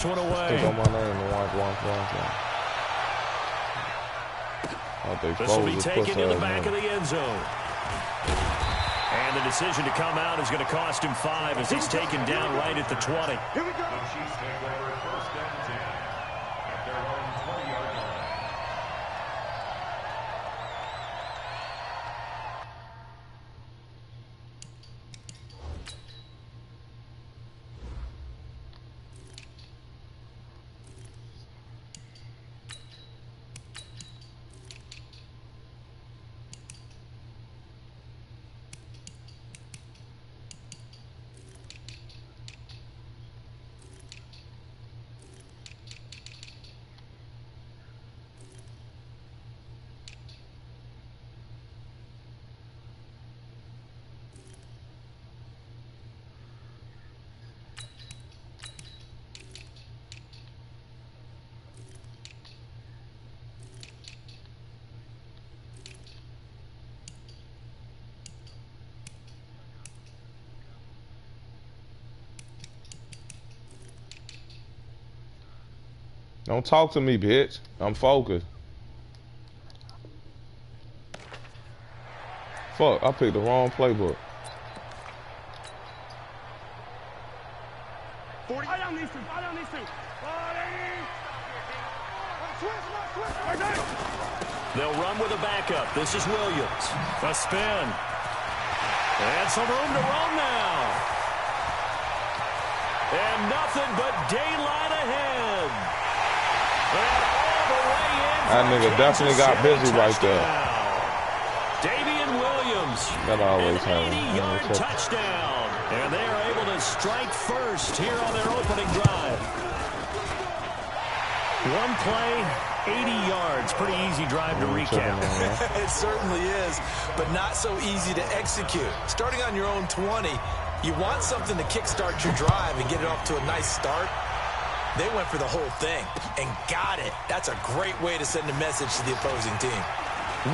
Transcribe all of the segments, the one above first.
one away. Click on my name and watch. This will be taken to the back of the end zone. And the decision to come out is going to cost him 5 as he's taken down right at the 20. Here we go. Chiefs take over first and 10 at their own 20-yard line. Don't talk to me, bitch. I'm focused. Fuck, I picked the wrong playbook. 40. I down these two. They'll run with a backup. This is Williams. A spin. And some room to run now. And nothing but daylight ahead. And all the way in. That nigga definitely got busy right there. Davian Williams. That always an happens. 80-yard touchdown. And they are able to strike first here on their opening drive. One play, 80 yards. Pretty easy drive to recap. It certainly is, but not so easy to execute. Starting on your own 20, you want something to kickstart your drive and get it off to a nice start. They went for the whole thing and got it. That's a great way to send a message to the opposing team.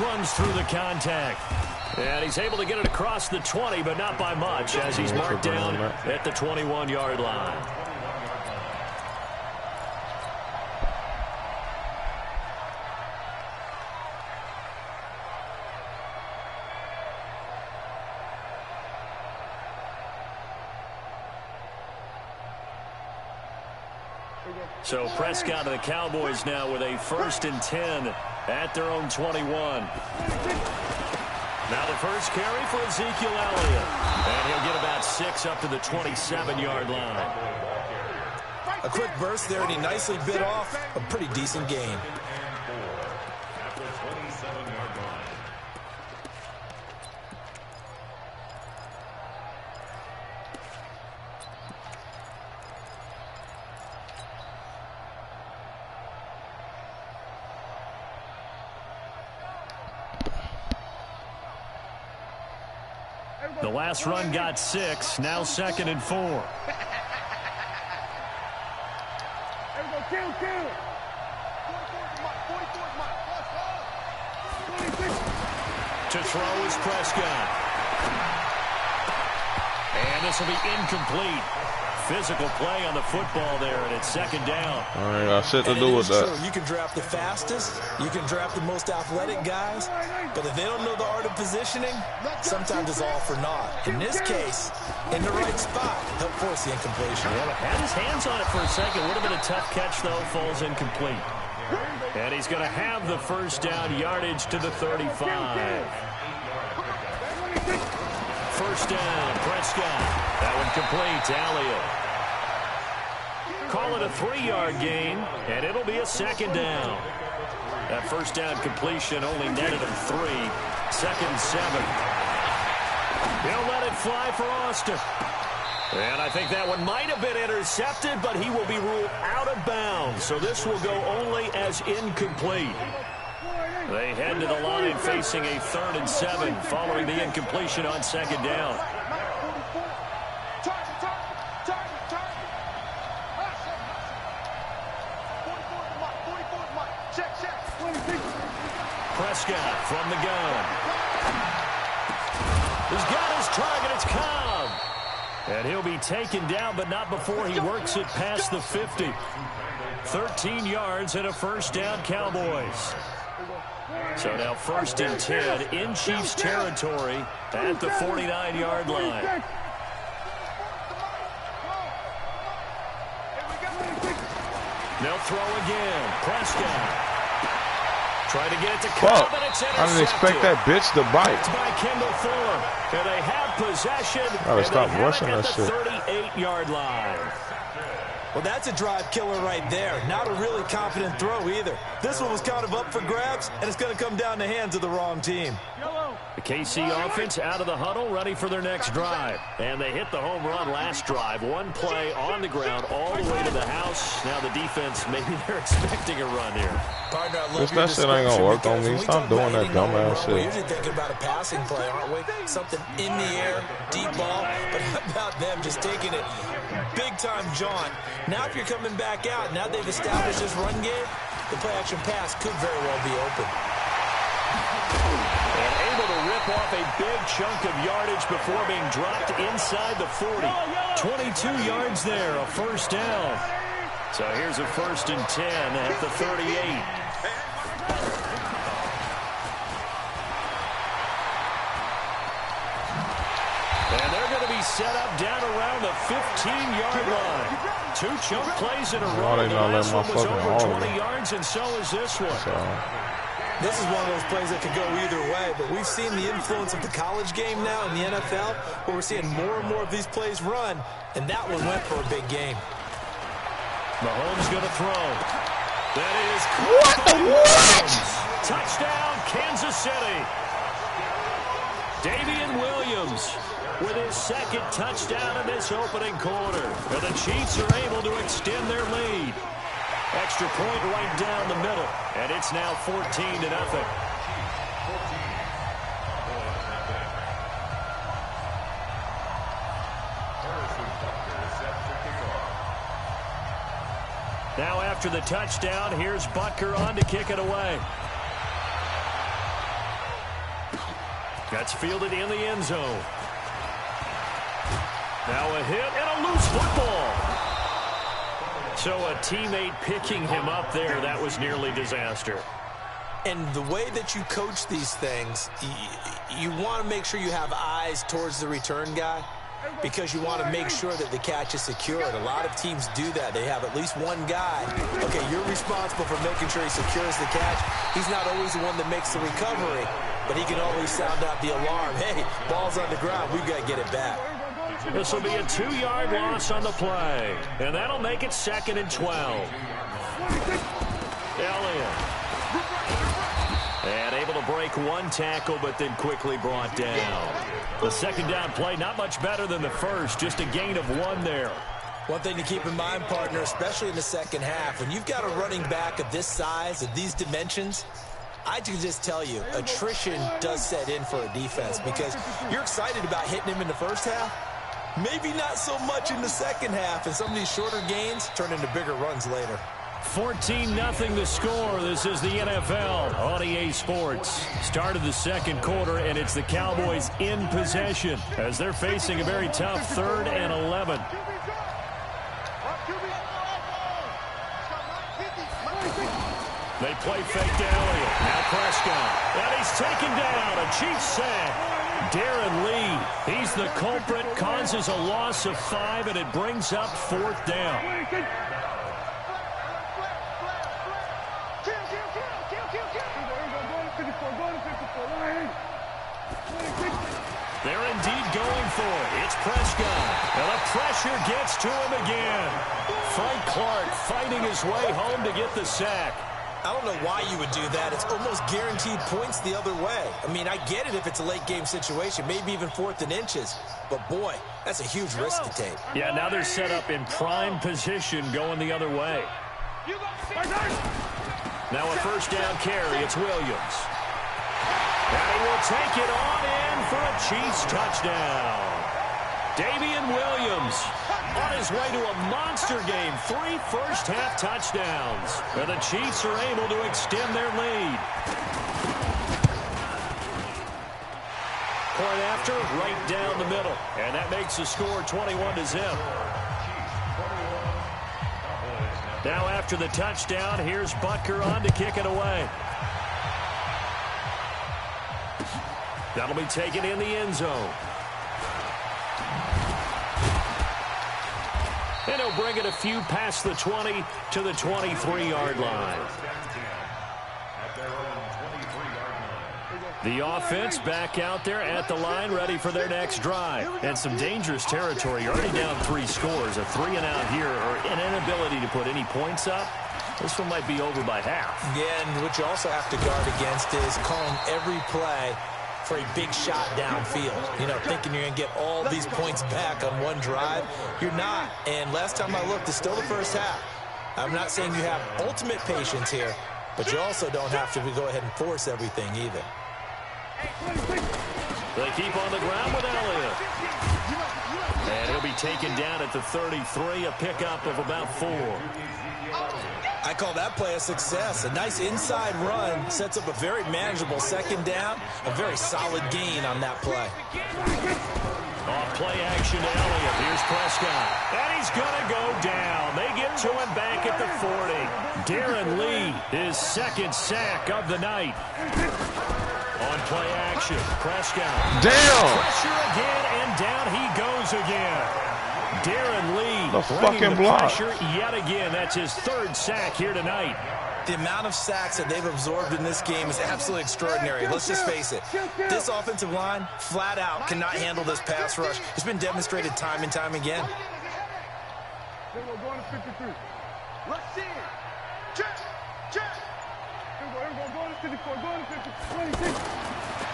Runs through the contact. And he's able to get it across the 20, but not by much, as he's marked down at the 21-yard line. So Prescott and the Cowboys now with a 1st and 10 at their own 21. Now the first carry for Ezekiel Elliott. And he'll get about 6 up to the 27-yard line. A quick burst there, and he nicely bit off a pretty decent gain. The last run got 6, now 2nd and 4. To throw is Prescott. And this will be incomplete. Physical play on the football there, and it's 2nd down. All right, got shit to do with that. You can draft the fastest, you can draft the most athletic guys, but if they don't know the art of positioning, sometimes it's all for naught. In this case, in the right spot, he'll force the incompletion. Yeah, had his hands on it for a second. Would have been a tough catch, though. Falls incomplete. And he's going to have the 1st down, yardage to the 35. 1st down, Prescott. That one complete to Elliott. Call it a 3-yard gain, and it'll be a 2nd down. That 1st down completion only netted him 3. 2nd and 7. He'll let it fly for Austin. And I think that one might have been intercepted, but he will be ruled out of bounds. So this will go only as incomplete. They head to the line facing a 3rd and 7 following the incompletion on 2nd down. Prescott from the gun. He's got his target. It's Cobb. And he'll be taken down, but not before he works it past the 50. 13 yards and a first down, Cowboys. So now 1st and 10 in Chiefs territory at the 49-yard line. They'll throw again. Prescott. Trying to get it to Cobb, and it's intercepted. I didn't expect that bitch to bite. It's by Kendall Fuller. And they have possession. Gotta stop rushing that shit. 38-yard line. Well, that's a drive killer right there. Not a really confident throw either. This one was kind of up for grabs, and it's going to come down the hands of the wrong team. The KC offense out of the huddle, ready for their next drive. And they hit the home run last drive. One play on the ground all the way to the house. Now the defense, maybe they're expecting a run here. Partner, I love that shit ain't going to work on me. Stop doing that dumbass shit. We're usually thinking about a passing play, aren't we? Something in the air, deep ball. But how about them just taking it big-time jaunt? Now if you're coming back out, now they've established this run game, the play-action pass could very well be open. And able to rip off a big chunk of yardage before being dropped inside the 40. 22 yards there, a first down. So here's a 1st and 10 at the 38. And they're going to be set up down around the 15-yard line. 2 chunk plays in a row. The last one was over 20 yards, and so is this one. This is one of those plays that could go either way, but we've seen the influence of the college game now in the NFL, where we're seeing more and more of these plays run, and that one went for a big game. Mahomes going to throw. That is What? touchdown, Kansas City. Davian Williams with his 2nd touchdown in this opening quarter. And the Chiefs are able to extend their lead. Extra point right down the middle, and it's now 14-0. Now after the touchdown, here's Butker on to kick it away. That's fielded in the end zone. Now a hit and a loose football. So a teammate picking him up there, that was nearly disaster. And the way that you coach these things, you want to make sure you have eyes towards the return guy, because you want to make sure that the catch is secured. A lot of teams do that. They have at least one guy. Okay, you're responsible for making sure he secures the catch. He's not always the one that makes the recovery, but he can always sound out the alarm. Hey, ball's on the ground. We've got to get it back. This will be a 2-yard loss on the play, and that'll make it 2nd and 12. Elliott. And able to break one tackle, but then quickly brought down. The 2nd down play, not much better than the first, just a gain of 1 there. One thing to keep in mind, partner, especially in the second half, when you've got a running back of this size, of these dimensions, I can just tell you, attrition does set in for a defense, because you're excited about hitting him in the first half. Maybe not so much in the second half, and some of these shorter gains turn into bigger runs later. 14-0 the score. This is the NFL on EA Sports. Start of the 2nd quarter, and it's the Cowboys in possession as they're facing a very tough 3rd and 11. They play fake to Elliott. Now Prescott. And he's taken down. A Chiefs sack. Darren Lee, he's the culprit, causes a loss of 5, and it brings up 4th down. They're indeed going for it. It's Prescott, and the pressure gets to him again. Frank Clark fighting his way home to get the sack. I don't know why you would do that. It's almost guaranteed points the other way. I mean, I get it if it's a late-game situation, maybe even 4th and inches. But, boy, that's a huge risk to take. Yeah, now they're set up in prime position going the other way. Now a 1st down carry. It's Williams. And he will take it on in for a Chiefs touchdown. Davian Williams on his way to a monster game. 3 first-half touchdowns. And the Chiefs are able to extend their lead. point after, right down the middle. And that makes the score 21-0. Now after the touchdown, here's Butker on to kick it away. That'll be taken in the end zone. And he'll bring it a few past the 20 to the 23-yard line. The offense back out there at the line, ready for their next drive. And some dangerous territory. You're already down 3 scores. A 3-and-out here, or an inability to put any points up. This one might be over by half. Yeah, and what you also have to guard against is calling every play for a big shot downfield. You know, thinking you're going to get all these points back on one drive. You're not. And last time I looked, it's still the first half. I'm not saying you have ultimate patience here, but you also don't have to go ahead and force everything either. They keep on the ground with Elliott. And he'll be taken down at the 33, a pickup of about 4. I call that play a success. A nice inside run sets up a very manageable second down. A very solid gain on that play. Off play action to Elliott. Here's Prescott. And he's going to go down. They get to him back at the 40. Darren Lee, his second sack of the night. On play action, Prescott. Damn! Pressure again, and down he goes again. Darren Lee. The fucking block. Pressure yet again. That's his 3rd sack here tonight. The amount of sacks that they've absorbed in this game is absolutely extraordinary. Let's just face it. This offensive line, flat out, cannot handle this pass rush. It's been demonstrated time and time again. Then we're going to 53. Rush in. Check. Check. Going to 54. Going to 50. 26.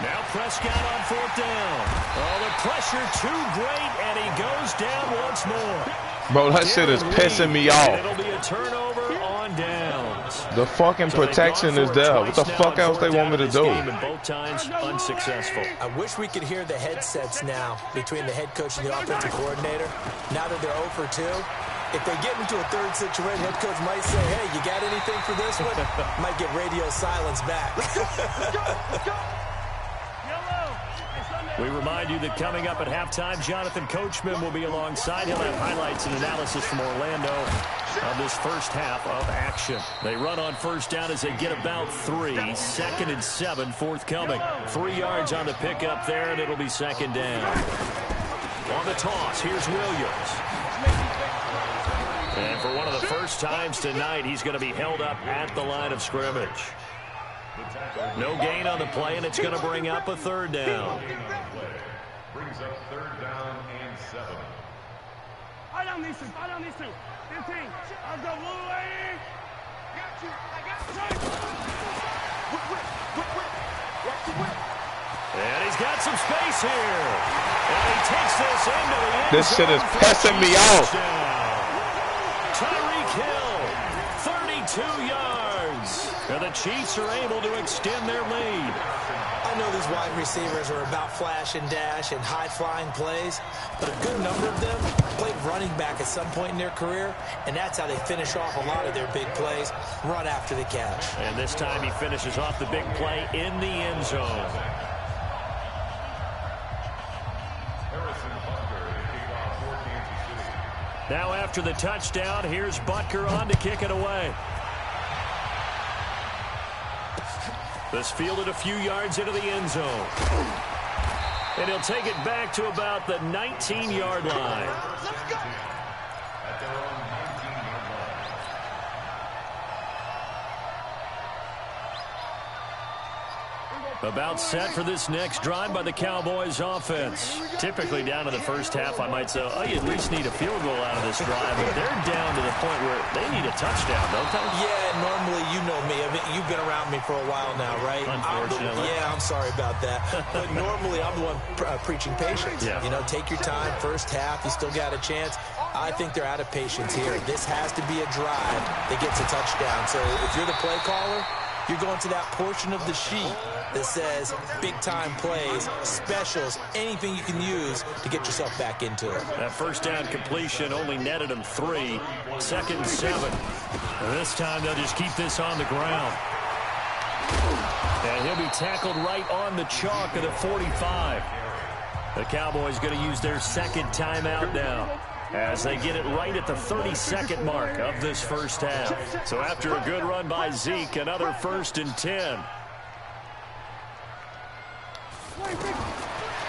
Now Prescott on 4th down. Oh, the pressure too great, and he goes down once more. Bro, that shit is pissing me off. It'll be a turnover on downs. The fucking protection is there. What the fuck else they want me to do? And both times unsuccessful. I wish we could hear the headsets now between the head coach and the offensive coordinator. Now that they're 0 for 2. If they get into a 3rd situation, head coach might say, hey, you got anything for this one? Might get radio silence back. Let's go. We remind you that coming up at halftime, Jonathan Coachman will be alongside. He'll have highlights and analysis from Orlando on this first half of action. They run on 1st down as they get about 3. 2nd and 7 forthcoming. 3 yards on the pickup there, and it'll be 2nd down. On the toss, here's Williams. And for one of the first times tonight, he's going to be held up at the line of scrimmage. No gain on the play, and it's going to bring up a 3rd down. Brings up 3rd down and 7. I don't need to. 15. I'll go away. Got you. I got you. And he's got some space here. And he takes this into the end This shit is pissing me off. Tyreek Hill, 32 yards. And the Chiefs are able to extend their lead. I know these wide receivers are about flash and dash and high-flying plays, but a good number of them played running back at some point in their career, and that's how they finish off a lot of their big plays, run after the catch. And this time he finishes off the big play in the end zone. Now after the touchdown, here's Butker on to kick it away. This fielded a few yards into the end zone. And he'll take it back to about the 19-yard line. About set for this next drive by the Cowboys offense. Typically down in the first half, I might say, oh, you at least need a field goal out of this drive. But they're down to the point where they need a touchdown, don't they? Yeah, normally you know me. I mean, you've been around me for a while now, right? Unfortunately. I'm sorry about that. But normally I'm the one preaching patience. Yeah. You know, take your time. First half, you still got a chance. I think they're out of patience here. This has to be a drive that gets a touchdown. So if you're the play caller, you're going to that portion of the sheet that says big-time plays, specials, anything you can use to get yourself back into it. That first down completion only netted him 3. 2nd and 7. And this time they'll just keep this on the ground. And he'll be tackled right on the chalk of the 45. The Cowboys going to use their second timeout now as they get it right at the 32nd mark of this first half. So after a good run by Zeke, another 1st and 10.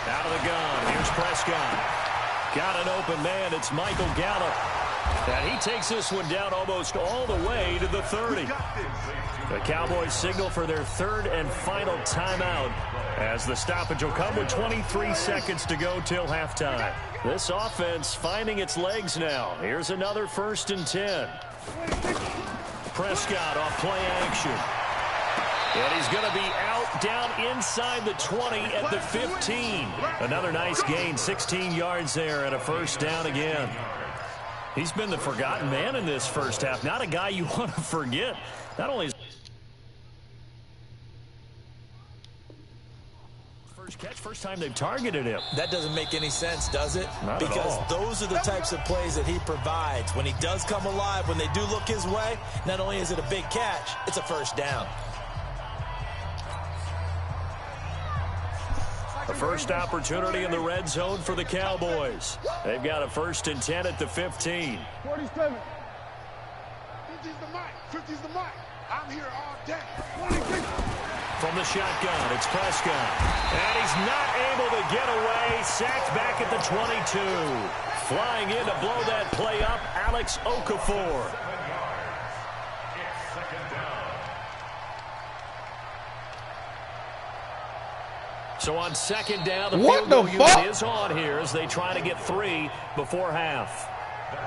Out of the gun. Here's Prescott. Got an open man. It's Michael Gallup. And he takes this one down almost all the way to the 30. The Cowboys signal for their 3rd and final timeout as the stoppage will come with 23 seconds to go till halftime. This offense finding its legs now. Here's another 1st and 10. Prescott off play action. And he's going to be out down inside the 20 at the 15. Another nice gain, 16 yards there and a 1st down again. He's been the forgotten man in this first half. Not a guy you want to forget. Not only is first catch, first time they've targeted him. That doesn't make any sense, does it? Not because at all. Those are the types of plays that he provides. When he does come alive, when they do look his way, not only is it a big catch, it's a 1st down. The first opportunity in the red zone for the Cowboys. They've got a 1st and 10 at the 15. 47. 50's the mic. 50's the mic. I'm here all day. 26. From the shotgun, it's Prescott. And he's not able to get away. Sacked back at the 22. Flying in to blow that play up, Alex Okafor. So on 2nd down, the field goal unit is on here as they try to get 3 before half.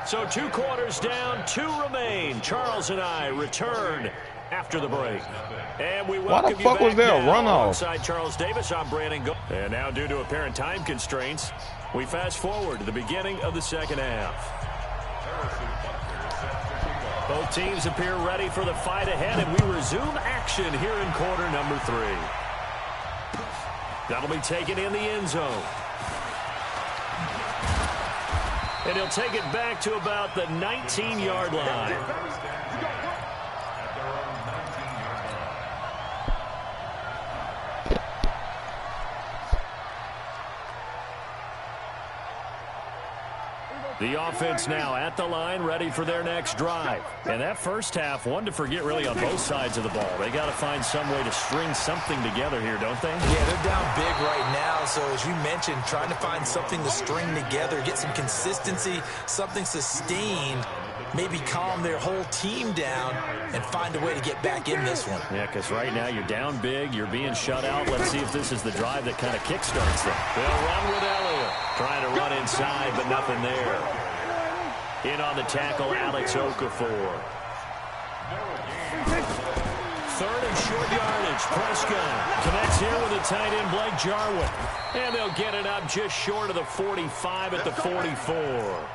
So 2 quarters down, 2 remain. Charles and I return after the break. And we welcome you back now. Alongside Charles Davis, I'm Brandon Go. And now due to apparent time constraints, we fast forward to the beginning of the second half. Both teams appear ready for the fight ahead, and we resume action here in quarter number 3. That'll be taken in the end zone. And he'll take it back to about the 19-yard line. The offense now at the line, ready for their next drive. And that first half, one to forget really on both sides of the ball. They got to find some way to string something together here, don't they? Yeah, they're down big right now. So as you mentioned, trying to find something to string together, get some consistency, something sustained, maybe calm their whole team down and find a way to get back in this one. Yeah, because right now you're down big, you're being shut out. Let's see if this is the drive that kind of kickstarts them. They'll run with Elliott. Trying to run inside, but nothing there. In on the tackle, Alex Okafor. 3rd and short yardage. Prescott connects here with a tight end, Blake Jarwin. And they'll get it up just short of the 45 at the 44.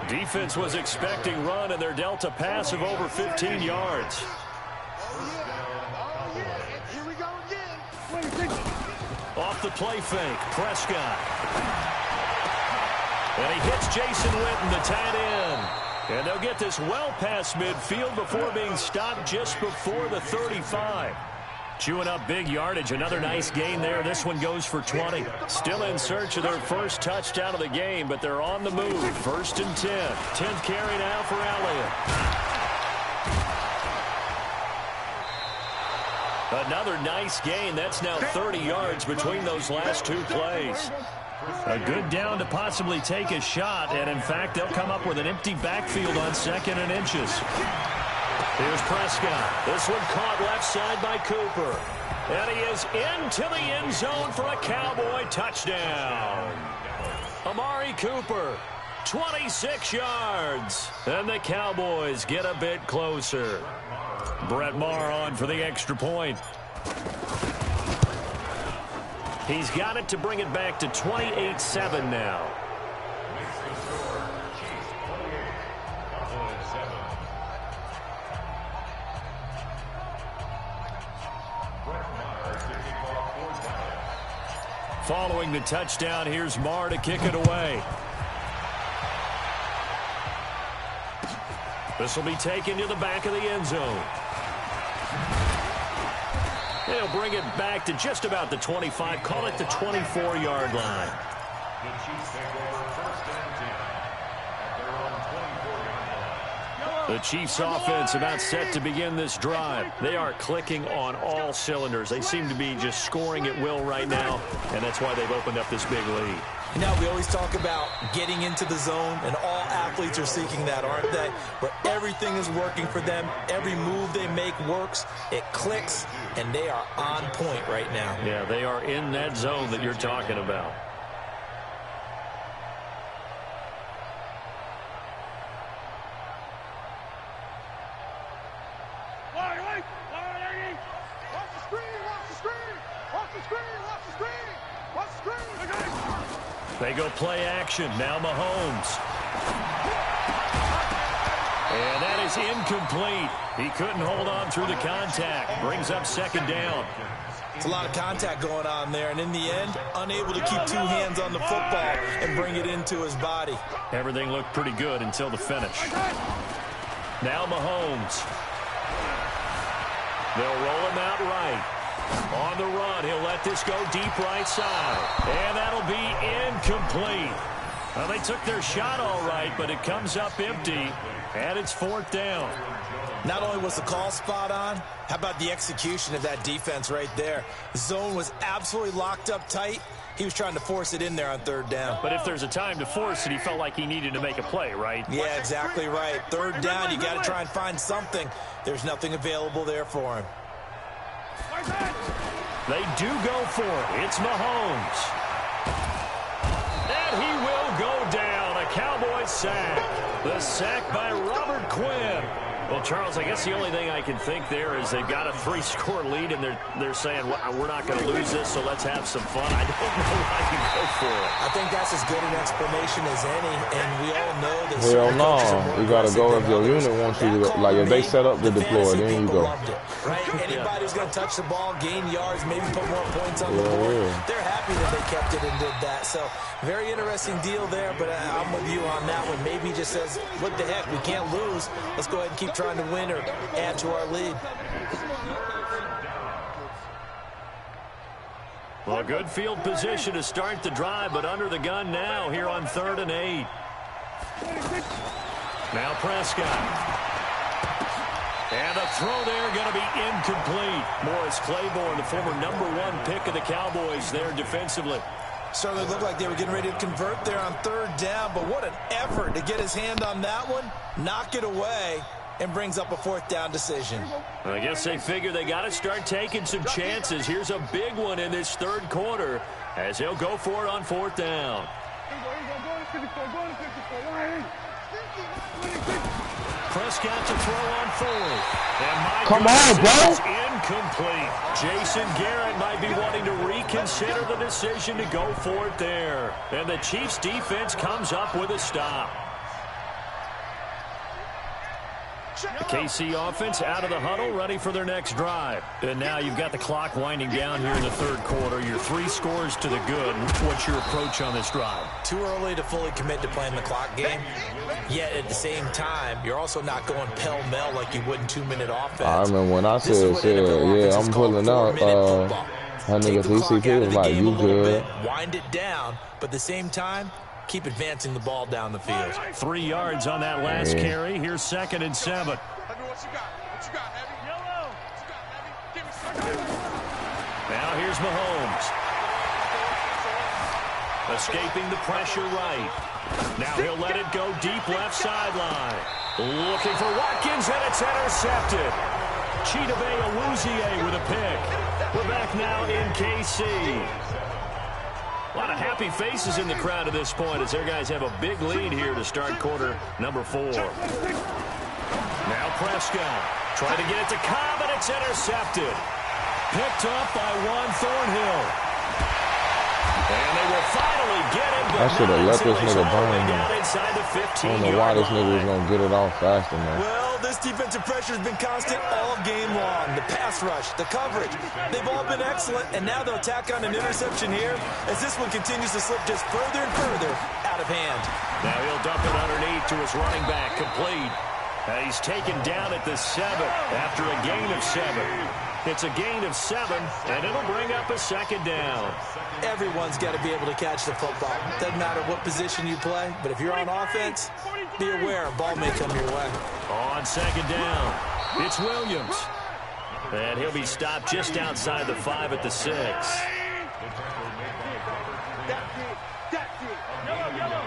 Defense was expecting run, and they're dealt a pass of over 15 yards. Here we go again. Off the play fake, Prescott. And he hits Jason Witten, the tight end. And they'll get this well past midfield before being stopped just before the 35. Chewing up big yardage. Another nice gain there. This one goes for 20. Still in search of their first touchdown of the game, but they're on the move. 1st and 10. 10th carry now for Elliott. Another nice gain. That's now 30 yards between those last 2 plays. A good down to possibly take a shot, and in fact, they'll come up with an empty backfield on 2nd and inches. Here's Prescott. This one caught left side by Cooper. And he is into the end zone for a Cowboy touchdown. Amari Cooper, 26 yards. And the Cowboys get a bit closer. Brett Maher on for the extra point. He's got it to bring it back to 28-7 now. Following the touchdown, here's Maher to kick it away. This will be taken to the back of the end zone. They'll bring it back to just about the 25, call it the 24-yard line. The Chiefs offense about set to begin this drive. They are clicking on all cylinders. They seem to be just scoring at will right now, and that's why they've opened up this big lead. You know, we always talk about getting into the zone, and all athletes are seeking that, aren't they? Where everything is working for them. Every move they make works. It clicks, and they are on point right now. Yeah, they are in that zone that you're talking about. They go play action. Now Mahomes. And that is incomplete. He couldn't hold on through the contact. Brings up second down. It's a lot of contact going on there, and in the end, unable to keep two hands on the football and bring it into his body. Everything looked pretty good until the finish. Now Mahomes. They'll roll him out right. On the run, he'll let this go deep right side. And that'll be incomplete. Well, they took their shot all right, but it comes up empty, and it's fourth down. Not only was the call spot on, how about the execution of that defense right there? The zone was absolutely locked up tight. He was trying to force it in there on third down. But if there's a time to force it, he felt like he needed to make a play, right? Yeah, exactly right. Third down, you got to try and find something. There's nothing available there for him. They do go for it. It's Mahomes. And he will go down. A Cowboys sack. The sack by Robert Quinn. Well, Charles, I guess the only thing I can think there is they've got a 3-score lead, and they're saying, well, we're not going to lose this, so let's have some fun. I don't know why you go for it. I think that's as good an explanation as any, and we all know that. Hell no. You got to go if your unit wants you to. Like, if they set up to deploy, then you go. Right? Anybody who's going to touch the ball, gain yards, maybe put more points on the board, they're happy that they kept it and did that. So, very interesting deal there, but I'm with you on that one. Maybe he just says, what the heck, we can't lose. Let's go ahead and keep trying to win or add to our lead. Well, good field position to start the drive, but under the gun now here on 3rd and 8. Now Prescott. And a throw there going to be incomplete. Morris Claiborne, the former #1 pick of the Cowboys there defensively. Certainly looked like they were getting ready to convert there on 3rd down, but what an effort to get his hand on that one, knock it away, and brings up a 4th down decision. I guess they figure they got to start taking some chances. Here's a big one in this 3rd quarter as he'll go for it on 4th down. Prescott to throw on 4th. And come on, bro. Incomplete. Jason Garrett might be wanting to reconsider the decision to go for it there. And the Chiefs defense comes up with a stop. The KC offense out of the huddle, ready for their next drive. And now you've got the clock winding down here in the 3rd quarter. Your 3 scores to the good. What's your approach on this drive? Too early to fully commit to playing the clock game. Yet at the same time, you're also not going pell-mell like you would in 2-minute offense. I remember when I said, yeah, I'm pulling out. That nigga TCP was like, you good. Wind it down, but at the same time, keep advancing the ball down the field. 3 yards on that last carry. Here's 2nd and 7. Now here's Mahomes. Escaping the pressure right. Now he'll let it go deep left sideline. Looking for Watkins, and it's intercepted. Chidobe Awuzie with a pick. We're back now in KC. A lot of happy faces in the crowd at this point as their guys have a big lead here to start quarter number 4. Now Prescott trying to get it to Cobb, and it's intercepted. Picked up by Juan Thornhill. And they will finally get him. I should have let this nigga burn. Inside the 15 I don't know why this nigga was going to get it off faster, man. Well, this defensive pressure has been constant all game long. The pass rush, the coverage, they've all been excellent, and now they'll tack on an interception here as this one continues to slip just further and further out of hand. Now he'll dump it underneath to his running back, complete. And he's taken down at the 7 after a gain of 7. It's a gain of 7, and it'll bring up a second down. Everyone's got to be able to catch the football. Doesn't matter what position you play, but if you're on offense, be aware a ball may come your way. On second down, it's Williams. And he'll be stopped just outside the 5 at the 6. That's it. Yellow.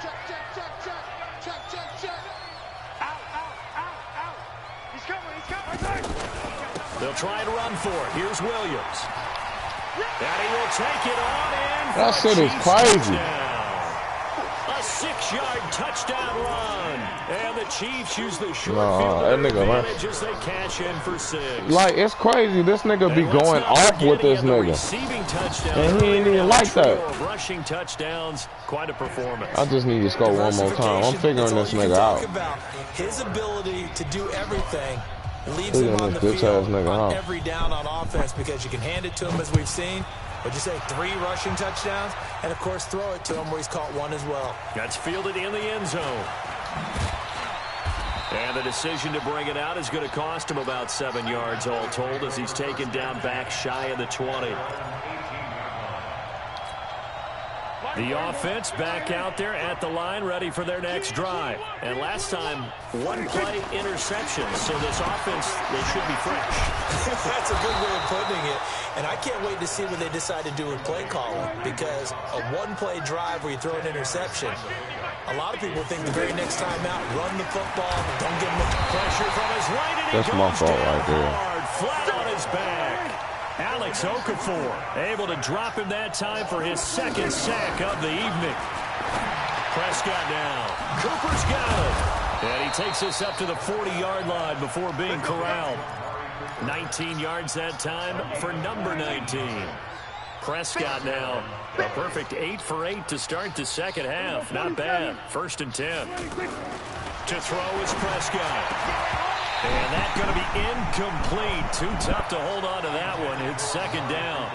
Check. Out. He's coming. They'll try to run for it. Here's Williams. And he will take it on in. That shit is crazy. A 6-yard touchdown run. And the Chiefs use the short that field nigga, advantage as they cash in for 6. Like, it's crazy. This nigga be going off with this nigga. And he ain't even like that. Rushing touchdowns, quite a performance. I just need to score one more time. I'm figuring this nigga out. His ability to do everything leaves Look him at on this the bitch field ass nigga, on huh? every down on offense because you can hand it to him as we've seen. Would you say 3 rushing touchdowns? And, of course, throw it to him where he's caught 1 as well. That's fielded in the end zone. And the decision to bring it out is going to cost him about 7 yards all told as he's taken down back shy of the 20. The offense back out there at the line ready for their next drive. And last time, 1-play interception. So this offense, they should be fresh. That's a good way of putting it. And I can't wait to see what they decide to do with play calling. Because a 1-play drive where you throw an interception, a lot of people think the very next time out, run the football, don't give him the pressure from his right. And that's my fault right there. Flat on his back. Alex Okafor able to drop him that time for his 2nd sack of the evening. Prescott now. Cooper's got it. And he takes us up to the 40-yard line before being corralled. 19 yards that time for number 19. Prescott now a perfect 8 for 8 to start the second half. Not bad. 1st and 10. To throw is Prescott. And that's going to be incomplete. Too tough to hold on to that one. It's 2nd down.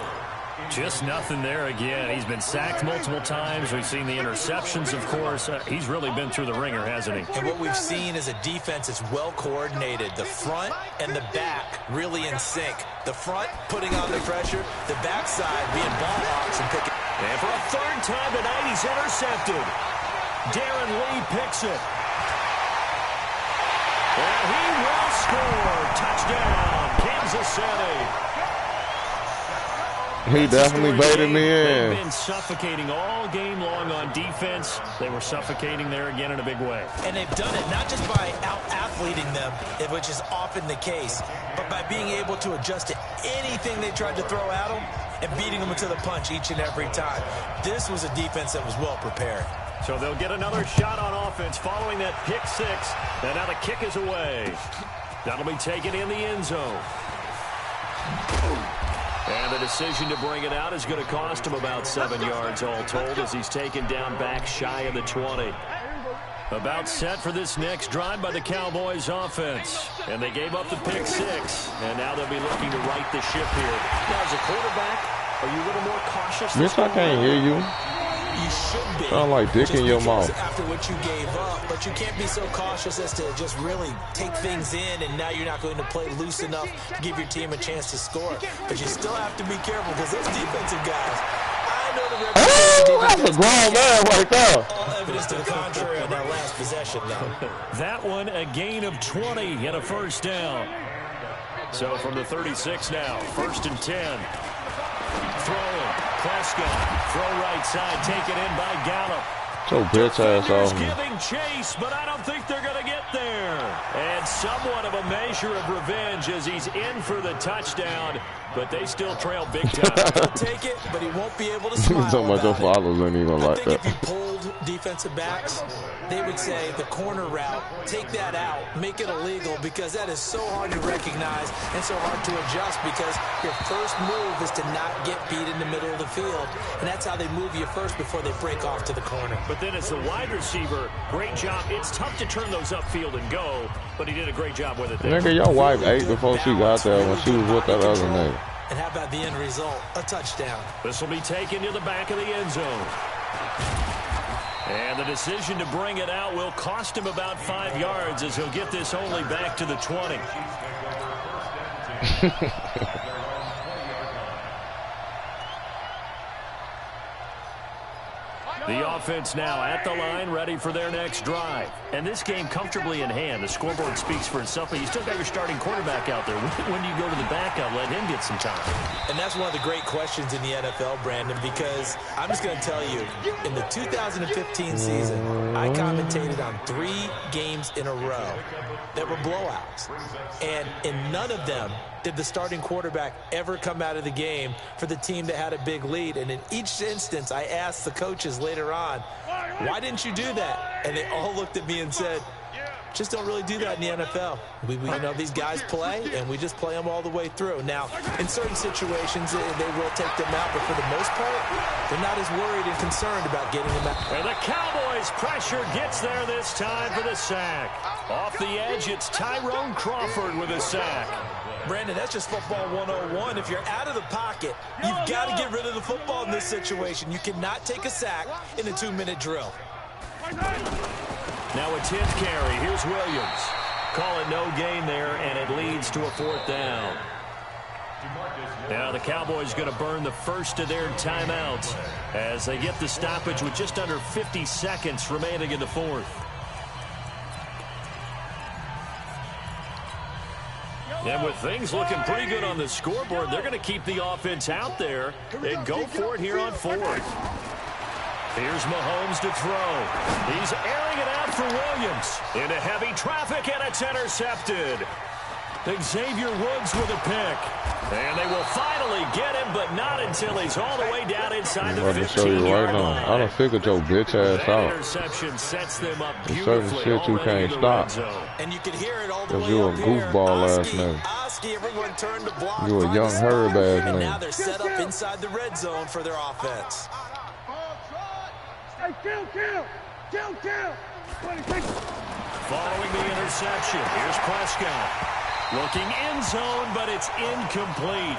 Just nothing there again. He's been sacked multiple times. We've seen the interceptions, of course. He's really been through the ringer, hasn't he? And what we've seen is a defense that's well coordinated. The front and the back really in sync. The front putting on the pressure. The backside being ball hawks and picking. And for a 3rd time tonight, he's intercepted. Darren Lee picks it. And he will score. Touchdown, Kansas City. He definitely baited me in. They've been suffocating all game long on defense. They were suffocating there again in a big way. And they've done it not just by out-athleting them, which is often the case, but by being able to adjust to anything they tried to throw at them and beating them to the punch each and every time. This was a defense that was well prepared. So they'll get another shot on offense following that pick 6. And now the kick is away. That'll be taken in the end zone. And the decision to bring it out is going to cost him about 7 yards all told as he's taken down back shy of the 20. About set for this next drive by the Cowboys offense. And they gave up the pick 6. And now they'll be looking to right the ship here. Now, as a quarterback, are you a little more cautious? Yes, I can't hear you. You should be. Sound like dick in your mouth. After what you gave up, but you can't be so cautious as to just really take things in, and now you're not going to play loose enough to give your team a chance to score. But you still have to be careful because those defensive guys, I know the reputation. That's a grown man right there. All evidence to the contrary on that last possession, though. That one, a gain of 20 and a 1st down. So from the 36 now, 1st and 10. Throwing, Prescott, throw right side, taken in by Gallup. So bitch ass off. Giving chase, but I don't think they're going to get there. And somewhat of a measure of revenge as he's in for the touchdown, but they still trail big time. He'll take it, but he won't be able to smile So much your fathers ain't even like I think that. if you pulled defensive backs, they would say the corner route, take that out, make it illegal, because that is so hard to recognize and so hard to adjust because your first move is to not get beat in the middle of the field. And that's how they move you first before they break off to the corner. But then as the wide receiver, great job. It's tough to turn those upfield and go, but he did a great job with it there. Nigga, your wife ate before she got there when she was with that other nigga. And how about the end result? A touchdown. This will be taken to the back of the end zone. And the decision to bring it out will cost him about 5 yards as he'll get this only back to the 20. The offense now at the line, ready for their next drive. And this game comfortably in hand. The scoreboard speaks for itself, but you still got your starting quarterback out there. When do you go to the backup, let him get some time? And that's one of the great questions in the NFL, Brandon, because I'm just going to tell you, in the 2015 season, I commentated on 3 games in a row that were blowouts. And in none of them did the starting quarterback ever come out of the game for the team that had a big lead. And in each instance, I asked the coaches later on, why didn't you do that? And they all looked at me and said, just don't really do that in the NFL. We know these guys play, and we just play them all the way through. Now, in certain situations, they will take them out, but for the most part, they're not as worried and concerned about getting them out. And the Cowboys' pressure gets there this time for the sack. Off the edge, it's Tyrone Crawford with a sack. Brandon, that's just football 101. If you're out of the pocket, you've got to get rid of the football in this situation. You cannot take a sack in a 2-minute drill. Now a 10th carry. Here's Williams. Call it no gain there, and it leads to a 4th down. Now the Cowboys going to burn the first of their timeouts as they get the stoppage with just under 50 seconds remaining in the 4th. And with things looking pretty good on the scoreboard, they're going to keep the offense out there and go for it here on 4th. Here's Mahomes to throw. He's airing it out for Williams. Into heavy traffic, and it's intercepted. Xavier Woods with a pick. And they will finally get him, but not until he's all the way down inside the 15-yard line. I done figured your bitch ass out. Interception sets them up beautifully. Certain shit you can't stop. And you can hear it all the way you a goofball ass nigga. Everyone turned to block. You a young herb ass nigga. And now they're set up inside the red zone for their offense. Hey, kill. Following the interception, here's Prescott. Looking end zone, but it's incomplete.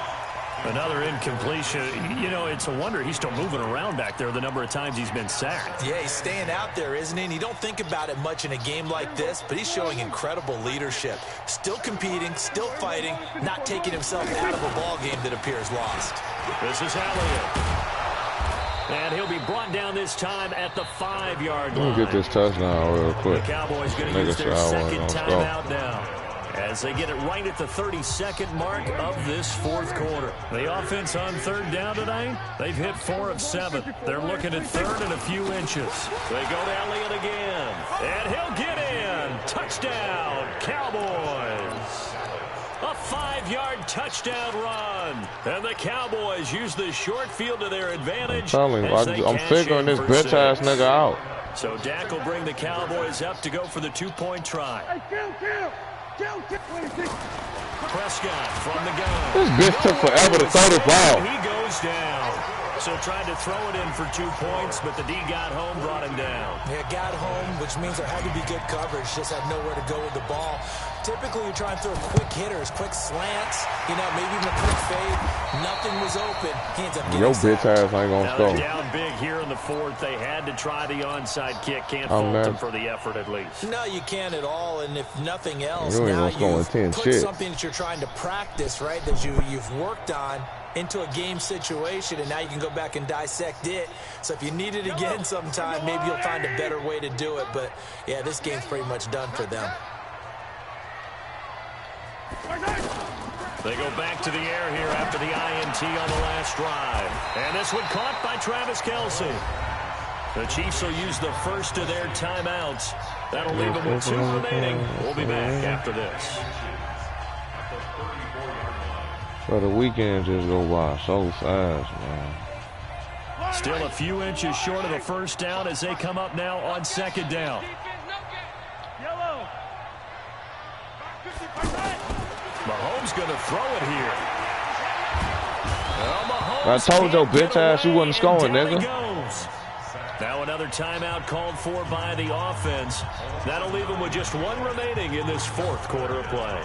Another incompletion. You know, it's a wonder he's still moving around back there the number of times he's been sacked. Yeah, he's staying out there, isn't he? And you don't think about it much in a game like this, but he's showing incredible leadership. Still competing, still fighting, not taking himself out of a ball game that appears lost. This is Elliott. And he'll be brought down this time at the 5-yard line. Let me get this touchdown real quick. The Cowboys going to use their second timeout now as they get it right at the 32nd mark of this 4th quarter. The offense on 3rd down tonight, they've hit 4 of 7. They're looking at 3rd and a few inches. They go to Elliott again, and he'll get in. Touchdown, Cowboys. A 5-yard touchdown run. And the Cowboys use the short field to their advantage. I'm figuring this bitch-ass nigga out. So Dak will bring the Cowboys up to go for the 2-point try. Hey, kill. Prescott from the gun. This bitch took forever to throw the ball. He goes down. So tried to throw it in for 2 points, but the D got home, brought him down. Yeah, got home, which means there had to be good coverage. Just had nowhere to go with the ball. Typically, you try and throw quick hitters, quick slants, you know, maybe even a quick fade. Nothing was open. He ends up getting your bitch ass ain't gonna score. Down big here in the 4th. They had to try the onside kick. Can't fault them for the effort at least. No, you can't at all. And if nothing else, you now you've put something that you're trying to practice, right, that you've worked on into a game situation, and now you can go back and dissect it. So if you need it again sometime, maybe you'll find a better way to do it. But, yeah, this game's pretty much done for them. They go back to the air here after the INT on the last drive. And this one caught by Travis Kelce. The Chiefs will use the first of their timeouts. That'll leave them with 2 remaining. We'll be back after this. So the weekend just go by so fast, man. Still a few inches short of the first down as they come up now on 2nd down. Mahomes going to throw it here. I told your bitch ass you wasn't scoring, nigga. Now another timeout called for by the offense. That'll leave them with just 1 remaining in this 4th quarter of play.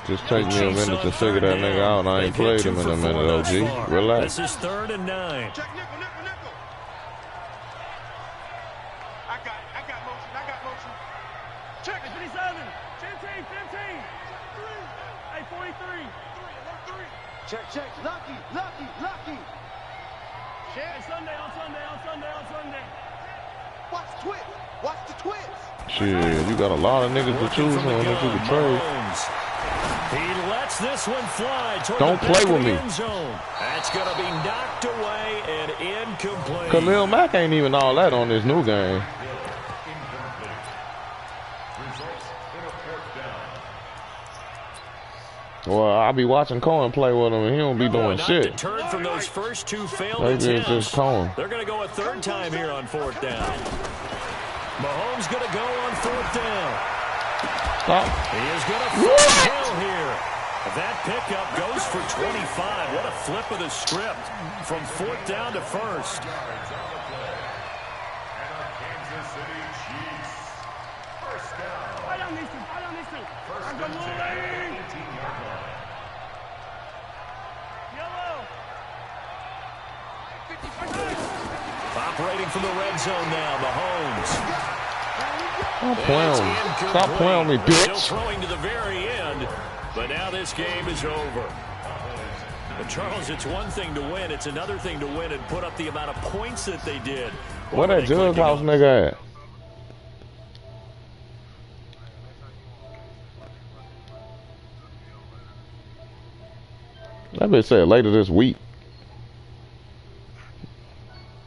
Just take me a minute to figure that nigga out. I ain't played him in a minute, OG. Relax. This is 3rd and 9. Check. 57. 15. 15. Hey, 43. Check. Lucky. Hey, Sunday. Watch the twist. Shit, you got a lot of niggas to choose from that you can trade. He lets this one fly. Don't play with me. That's going to be knocked away and incomplete. Khalil Mack ain't even all that on this new game. Well, I'll be watching Cohen play with him, and he don't be doing shit. Deterred from those first two failed Maybe it's attempts. just Cohen. They're going to go a third time here on fourth down. Mahomes going to go on fourth down. Stop. He is going to hill here. That pickup goes for 25. What a flip of the script from fourth down to first. Operating from the red zone now, Mahomes. Stop playing with me, bitch. Still throwing to the very end, but now this game is over. But Charles, it's one thing to win. It's another thing to win and put up the amount of points that they did. Where that Judge House nigga at? That bitch said later this week.